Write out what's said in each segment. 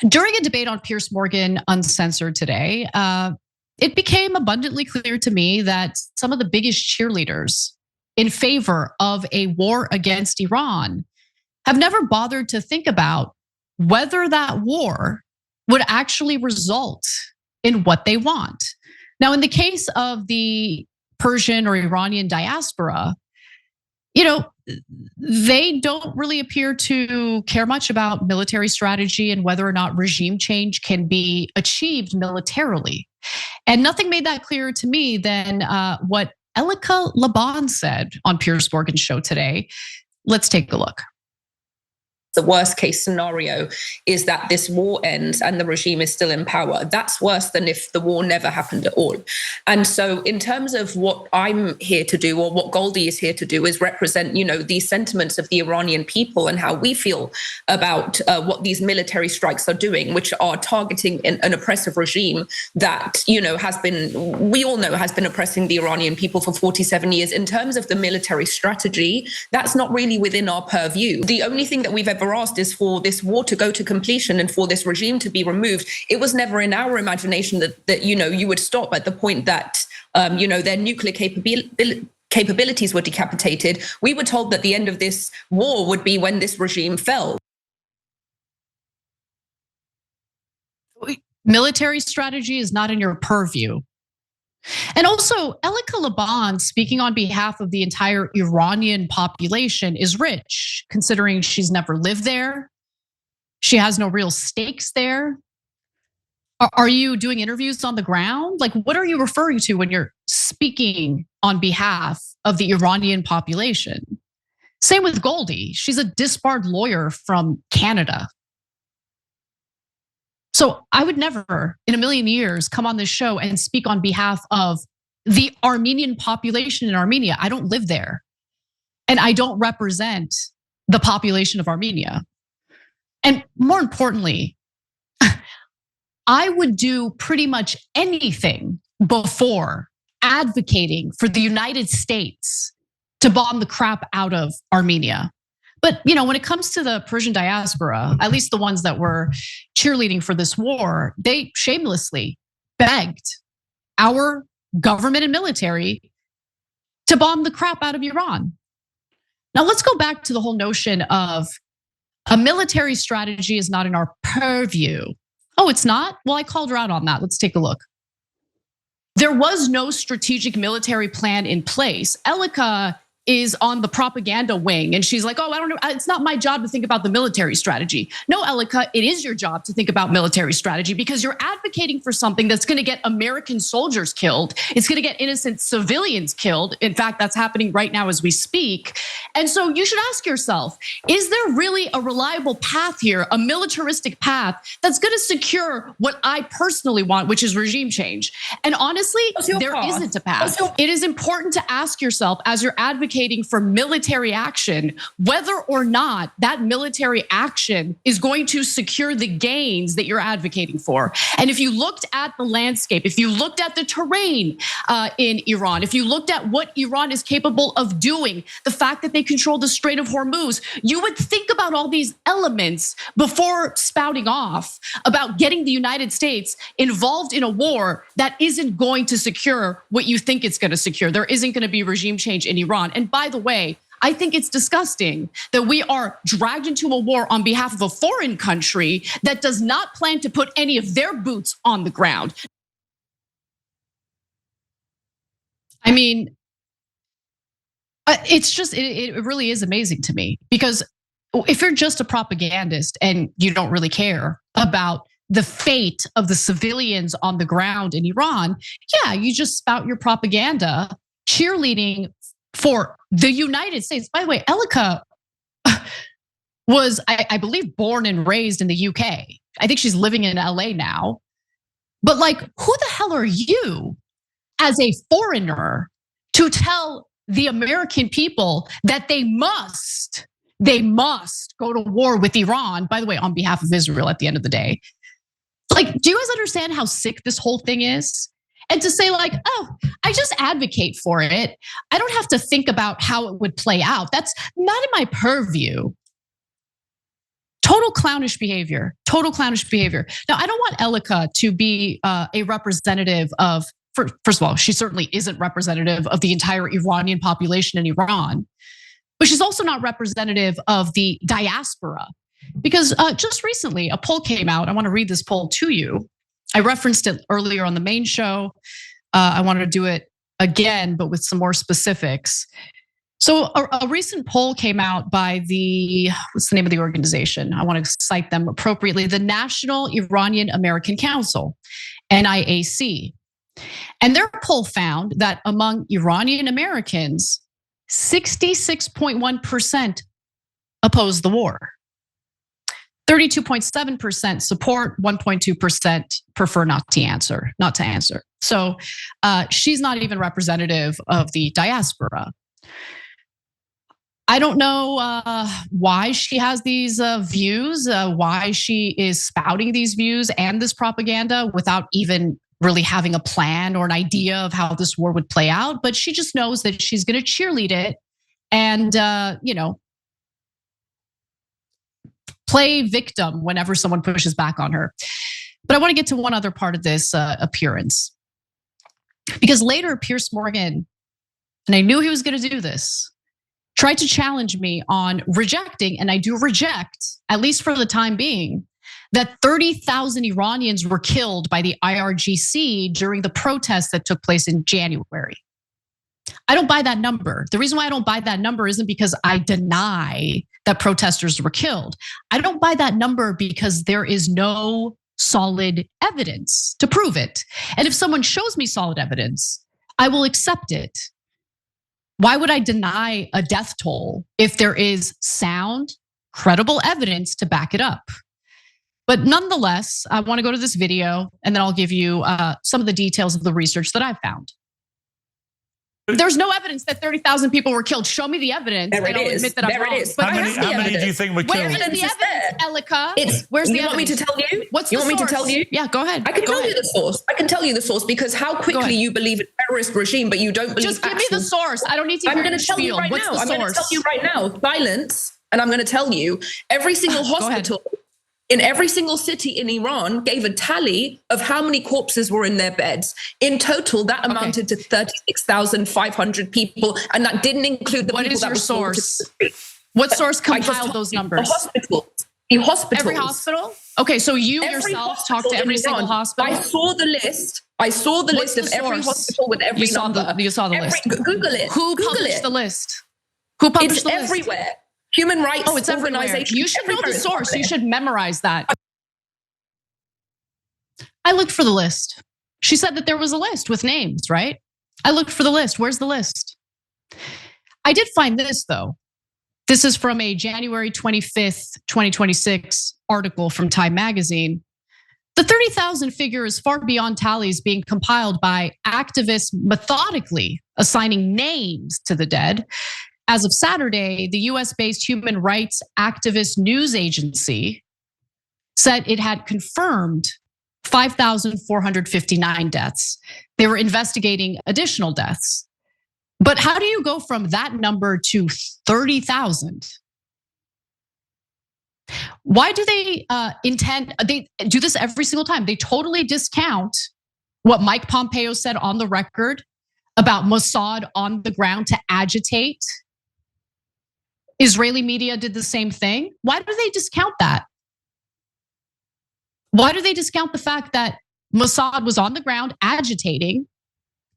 During a debate on Piers Morgan Uncensored today, it became abundantly clear to me that some of the biggest cheerleaders in favor of a war against Iran have never bothered to think about whether that war would actually result in what they want. Now, in the case of the Persian or Iranian diaspora, they don't really appear to care much about military strategy and whether or not regime change can be achieved militarily. And nothing made that clearer to me than what Elika Laban said on Piers Morgan's show today. Let's take a look. The worst case scenario is that this war ends and the regime is still in power. That's worse than if the war never happened at all. And so in terms of what I'm here to do, or what Goldie is here to do, is represent, these sentiments of the Iranian people and how we feel about what these military strikes are doing, which are targeting an oppressive regime that, we all know has been oppressing the Iranian people for 47 years. In terms of the military strategy, that's not really within our purview. The only thing that we've ever asked is for this war to go to completion and for this regime to be removed. It was never in our imagination that you would stop at the point that their nuclear capabilities were decapitated. We were told that the end of this war would be when this regime fell. Military strategy is not in your purview. And also, Elika Laban, speaking on behalf of the entire Iranian population, is rich, considering she's never lived there. She has no real stakes there. Are you doing interviews on the ground? Like, what are you referring to when you're speaking on behalf of the Iranian population? Same with Goldie. She's a disbarred lawyer from Canada. So I would never in a million years come on this show and speak on behalf of the Armenian population in Armenia. I don't live there. And I don't represent the population of Armenia. And more importantly, I would do pretty much anything before advocating for the United States to bomb the crap out of Armenia. But when it comes to the Persian diaspora, at least the ones that were cheerleading for this war, they shamelessly begged our government and military to bomb the crap out of Iran. Now let's go back to the whole notion of a military strategy is not in our purview. Oh, it's not? Well, I called her out on that. Let's take a look. There was no strategic military plan in place. Elika is on the propaganda wing. And she's like, I don't know, it's not my job to think about the military strategy. No, Elika, it is your job to think about military strategy because you're advocating for something that's gonna get American soldiers killed. It's gonna get innocent civilians killed. In fact, that's happening right now as we speak. And so you should ask yourself, is there really a reliable path here, a militaristic path that's gonna secure what I personally want, which is regime change? And honestly, there isn't a path. It is important to ask yourself as you're advocating for military action, whether or not that military action is going to secure the gains that you're advocating for. And if you looked at the landscape, if you looked at the terrain in Iran, if you looked at what Iran is capable of doing, the fact that they control the Strait of Hormuz, you would think about all these elements before spouting off about getting the United States involved in a war that isn't going to secure what you think it's going to secure. There isn't going to be regime change in Iran. And by the way, I think it's disgusting that we are dragged into a war on behalf of a foreign country that does not plan to put any of their boots on the ground. I mean, it's just, it really is amazing to me because if you're just a propagandist and you don't really care about the fate of the civilians on the ground in Iran, yeah, you just spout your propaganda, cheerleading for the United States. By the way, Elika was, I believe, born and raised in the UK. I think she's living in LA now. But like, who the hell are you as a foreigner to tell the American people that they must go to war with Iran, by the way, on behalf of Israel at the end of the day? Like, do you guys understand how sick this whole thing is? And to say like, I just advocate for it. I don't have to think about how it would play out. That's not in my purview. Total clownish behavior. Total clownish behavior. Now, I don't want Elika to be a representative of, first of all, she certainly isn't representative of the entire Iranian population in Iran, but she's also not representative of the diaspora. Because just recently, a poll came out. I want to read this poll to you. I referenced it earlier on the main show. I wanted to do it again, but with some more specifics. So a recent poll came out by what's the name of the organization? I want to cite them appropriately. The National Iranian American Council, NIAC. And their poll found that among Iranian Americans, 66.1% oppose the war. 32.7% support, 1.2% prefer not to answer. So she's not even representative of the diaspora. I don't know why she has these views, why she is spouting these views and this propaganda without even really having a plan or an idea of how this war would play out. But she just knows that she's going to cheerlead it and, play victim whenever someone pushes back on her. But I want to get to one other part of this appearance. Because later, Piers Morgan, and I knew he was going to do this, tried to challenge me on rejecting, and I do reject, at least for the time being, that 30,000 Iranians were killed by the IRGC during the protests that took place in January. I don't buy that number. The reason why I don't buy that number isn't because I deny that protesters were killed. I don't buy that number because there is no solid evidence to prove it. And if someone shows me solid evidence, I will accept it. Why would I deny a death toll if there is sound, credible evidence to back it up? But nonetheless, I want to go to this video and then I'll give you some of the details of the research that I've found. There's no evidence that 30,000 people were killed. Show me the evidence. There it is. Admit that I'm wrong. It is. But How many do you think were killed? Where is the evidence, Elika? Where's the you want me to evidence? tell you? What's you the want me source? to tell you? Yeah, go ahead. I can Go tell ahead. you the source. I can tell you the source because how quickly you believe in a terrorist regime, but you don't believe. Just give me the source. I don't need to hear I'm going to tell you right now. I'm going to tell you right now. Silence. And I'm going to tell you every single hospital in every single city in Iran gave a tally of how many corpses were in their beds. In total, that amounted to 36,500 people, and that didn't include the what people is that your were source? What source compiled those numbers? The hospitals. The hospitals. Every hospital? Okay, so you yourself talked to every single hospital? I saw the list. I saw the list of every hospital with every number. You saw the list. Google it. Who published the list? Who published the list? It's everywhere. Human rights it's organizations. You should know the source. You should memorize that. I looked for the list. She said that there was a list with names, right? I looked for the list. Where's the list? I did find this though. This is from a January 25th, 2026 article from Time Magazine. The 30,000 figure is far beyond tallies being compiled by activists methodically assigning names to the dead. As of Saturday, the US-based human rights activist news agency said it had confirmed 5,459 deaths. They were investigating additional deaths. But how do you go from that number to 30,000? Why do they they do this every single time? They totally discount what Mike Pompeo said on the record about Mossad on the ground to agitate. Israeli media did the same thing. Why do they discount that? Why do they discount the fact that Mossad was on the ground agitating,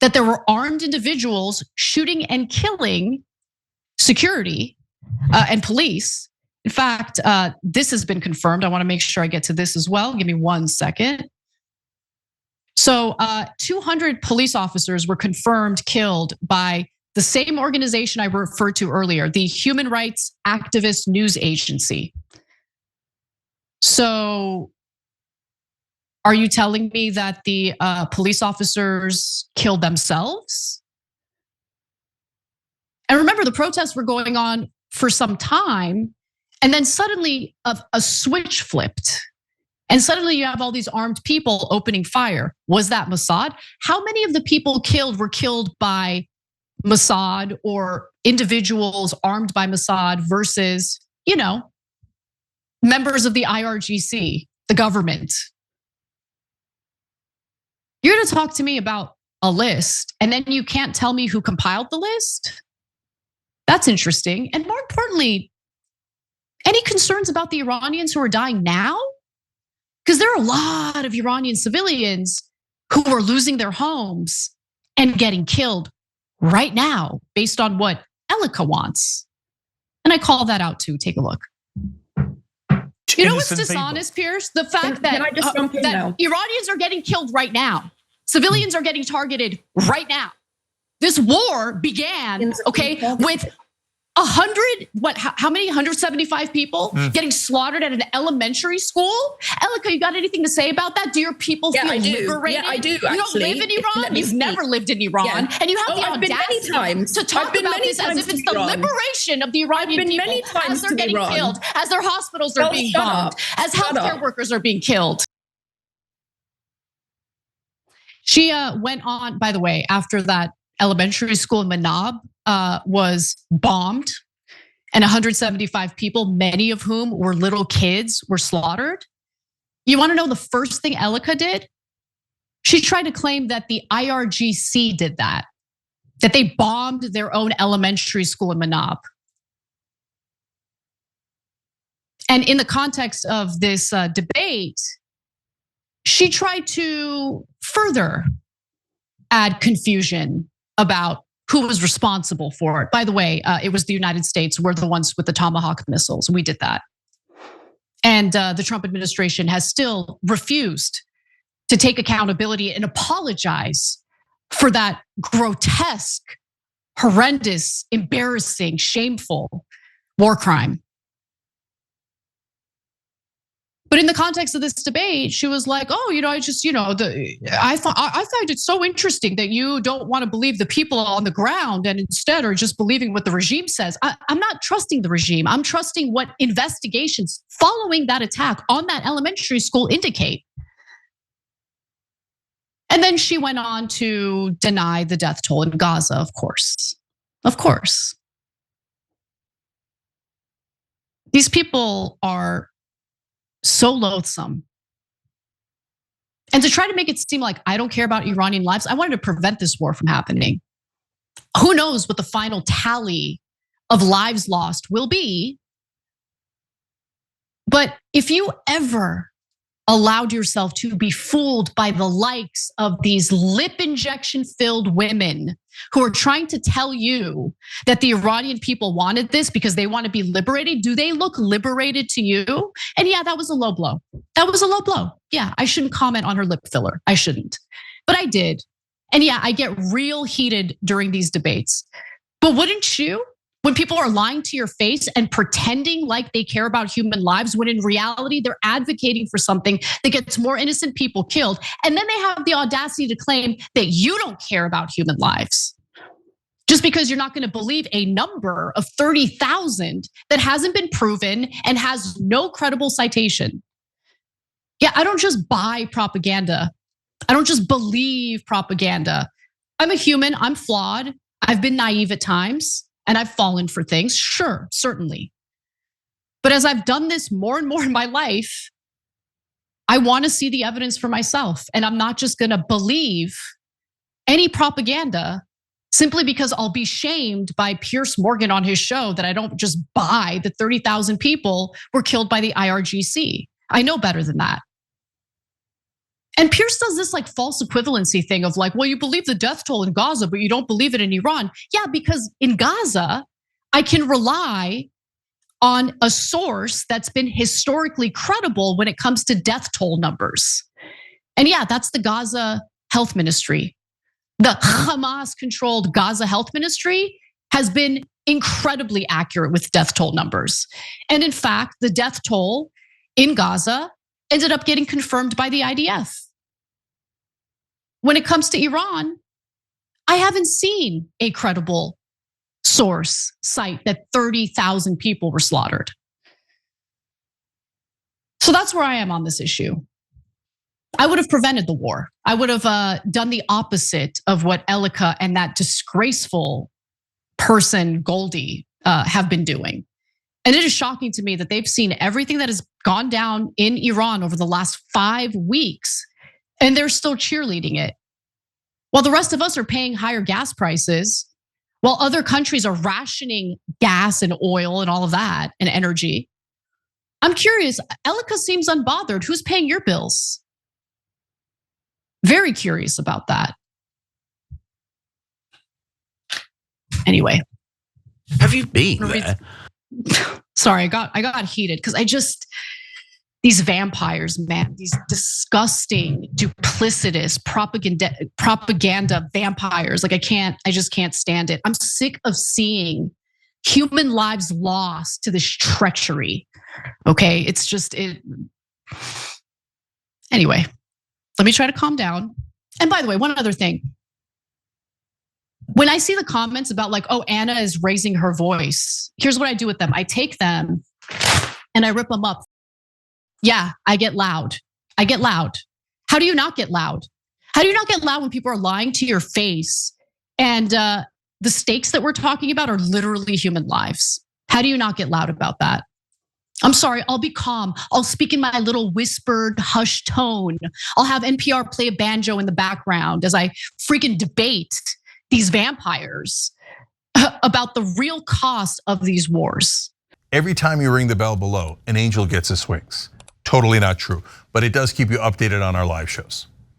that there were armed individuals shooting and killing security and police? In fact, this has been confirmed. I want to make sure I get to this as well. Give me 1 second. So 200 police officers were confirmed killed by the same organization I referred to earlier, the Human Rights Activist News Agency. So are you telling me that the police officers killed themselves? And remember, the protests were going on for some time, and then suddenly a switch flipped. And suddenly you have all these armed people opening fire. Was that Mossad? How many of the people killed were killed by Mossad or individuals armed by Mossad versus, members of the IRGC, the government. You're gonna talk to me about a list, and then you can't tell me who compiled the list? That's interesting. And more importantly, any concerns about the Iranians who are dying now? Because there are a lot of Iranian civilians who are losing their homes and getting killed right now based on what Elika wants. And I call that out too. Take a look. You know what's dishonest, Pierce? The fact that Iranians are getting killed right now. Civilians are getting targeted right now. This war began, okay, with 175 people getting slaughtered at an elementary school? Elika, you got anything to say about that? Do your people feel liberated? Yeah, I do. You don't live in Iran? You've never lived in Iran. And you have the audacity to talk about this as if it's the liberation of the Iranian people as they're getting killed, as their hospitals are being bombed, as healthcare workers are being killed. She went on, by the way, after that elementary school in Manab was bombed and 175 people, many of whom were little kids, were slaughtered. You wanna know the first thing Elika did? She tried to claim that the IRGC did that they bombed their own elementary school in Manab. And in the context of this debate, she tried to further add confusion about who was responsible for it. By the way, it was the United States. We're the ones with the Tomahawk missiles. We did that. And the Trump administration has still refused to take accountability and apologize for that grotesque, horrendous, embarrassing, shameful war crime. But in the context of this debate, she was like, "Oh, I just, I find it so interesting that you don't want to believe the people on the ground and instead are just believing what the regime says." I'm not trusting the regime. I'm trusting what investigations following that attack on that elementary school indicate. And then she went on to deny the death toll in Gaza, of course. Of course. These people are so loathsome. And to try to make it seem like I don't care about Iranian lives, I wanted to prevent this war from happening. Who knows what the final tally of lives lost will be? But if you ever allowed yourself to be fooled by the likes of these lip injection filled women who are trying to tell you that the Iranian people wanted this because they want to be liberated, do they look liberated to you? And yeah, that was a low blow. That was a low blow. Yeah, I shouldn't comment on her lip filler. I shouldn't, but I did. And yeah, I get real heated during these debates. But wouldn't you? When people are lying to your face and pretending like they care about human lives, when in reality, they're advocating for something that gets more innocent people killed. And then they have the audacity to claim that you don't care about human lives. Just because you're not gonna believe a number of 30,000 that hasn't been proven and has no credible citation. Yeah, I don't just buy propaganda. I don't just believe propaganda. I'm a human, I'm flawed. I've been naive at times. And I've fallen for things, sure, certainly. But as I've done this more and more in my life, I want to see the evidence for myself. And I'm not just gonna believe any propaganda simply because I'll be shamed by Piers Morgan on his show that I don't just buy that 30,000 people were killed by the IRGC. I know better than that. And Pierce does this like false equivalency thing of like, well, you believe the death toll in Gaza, but you don't believe it in Iran. Yeah, because in Gaza, I can rely on a source that's been historically credible when it comes to death toll numbers. And yeah, that's the Gaza Health Ministry. The Hamas-controlled Gaza Health Ministry has been incredibly accurate with death toll numbers. And in fact, the death toll in Gaza ended up getting confirmed by the IDF. When it comes to Iran, I haven't seen a credible source cite that 30,000 people were slaughtered. So that's where I am on this issue. I would have prevented the war. I would have done the opposite of what Elika and that disgraceful person, Goldie, have been doing. And it is shocking to me that they've seen everything that has gone down in Iran over the last 5 weeks, and they're still cheerleading it. While the rest of us are paying higher gas prices, while other countries are rationing gas and oil and all of that and energy. I'm curious, Elika seems unbothered. Who's paying your bills? Very curious about that. Anyway. Have you been there? Sorry, I got heated because these vampires, man, these disgusting, duplicitous propaganda vampires. Like I just can't stand it. I'm sick of seeing human lives lost to this treachery. Okay, it's just it. Anyway, let me try to calm down. And by the way, one other thing. When I see the comments about like, oh, Anna is raising her voice, here's what I do with them. I take them and I rip them up. Yeah, I get loud. I get loud. How do you not get loud? How do you not get loud when people are lying to your face and the stakes that we're talking about are literally human lives? How do you not get loud about that? I'm sorry, I'll be calm. I'll speak in my little whispered, hushed tone. I'll have NPR play a banjo in the background as I freaking debate these vampires about the real cost of these wars. Every time you ring the bell below, an angel gets his wings. Totally not true, but it does keep you updated on our live shows.